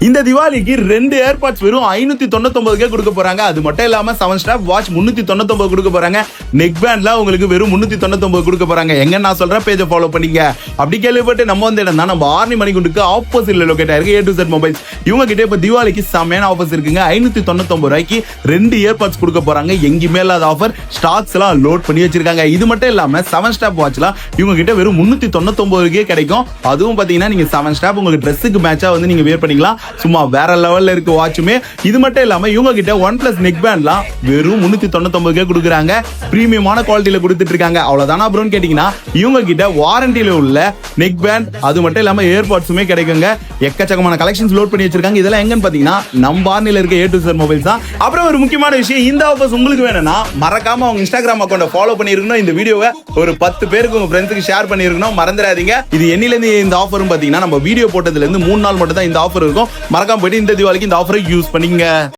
இந்த தீபாவளிக்கு 2 ஏர்பாட்ஸ் வெறும் 599 கொடுக்க போறாங்க. அது மட்டும் இல்லாம 7 ஸ்டாப் வாட்ச் 399 கொடுக்க போறாங்க. நெக் பேண்ட்ல உங்களுக்கு வெறும் 399 கொடுக்க போறாங்க. எங்க நான் சொல்றேன், பேஜை ஃபாலோ பண்ணீங்க. அப்படி கேள்விப்பட்டு நம்ம வந்து இடம் தான் நம்ம ஆர்னி மணிக்குண்டுக்கு ஆப்போசிட்ல லொகேட் ஆயிருக்கு A to Z மொபைல்ஸ். இவங்க கிட்ட இப்ப தீபாவளிக்கு செம்மையான ஆஃபர்ஸ் இருக்குங்க. 599 ரூபாய்க்கு 2 ஏர்பாட்ஸ் கொடுக்க போறாங்க. எங்கேயுமே இல்லாத ஆஃபர். ஸ்டாக்ஸ் எல்லாம் லோட் பண்ணி வச்சிருக்காங்க. இது மட்டும் இல்லாம 7 ஸ்டாப் வாட்ச்லாம் இவங்க கிட்ட வெறும் 399 கிடைக்கும். அதுவும் பாத்தீங்கன்னா நீங்க 7 ஸ்டாப் உங்களுக்கு ட்ரெஸ்ஸுக்கு மேட்சா வந்து நீங்க வேர் பண்ணிக்கலாம். சும்மா வேற லெவல்ல இருக்கு வாட்சுமே. இது மட்டும் இல்லாம இவங்க கிட்ட OnePlus நெக் பேண்ட்லாம் வெறும் 399 கொடுக்குறாங்க. பிரீமியமான குவாலிட்டியில கொடுத்துட்டு இருக்காங்க. அவ்வளவுதானா ப்ரோன்னு கேட்டீங்கன்னா இவங்க கிட்ட வாரண்டியில உள்ள நெக் பேண்ட் அது மட்டும் இல்லாம ஏர்பாட்ஸுமே கிடைக்குங்க. எக்கச்சக்கமான கலெக்ஷன்ஸ் லோட் பண்ணி வச்சிருக்காங்க. இதெல்லாம் எங்கன்னு பாத்தீங்கன்னா நம்ம ஆர்னில இருக்க A to Z மொபைல்ஸ் தான். அப்புறம் ஒரு முக்கியமான விஷயம், இந்த ஆஃபர்ஸ் உங்களுக்கு வேணும்னா மறக்காம அவங்க இன்ஸ்டாகிராம் அக்கௌண்ட்டை ஃபாலோ பண்ணிருக்கணும். இந்த வீடியோவை ஒரு 10 பேருக்கு உங்க ஃப்ரெண்ட்ஸுக்கு ஷேர் பண்ணிருக்கணும். மறந்துடாதீங்க. இது என்னில இருந்து இந்த ஆஃபரும் பாத்தீங்கன்னா நம்ம வீடியோ போட்டதுல இருந்து 3 நாள் மட்டும் தான் இந்த ஆஃபர் இருக்கும். மறக்காம போயிட்டு இந்த தீபாவளிக்கு இந்த ஆஃபரை யூஸ் பண்ணிங்க.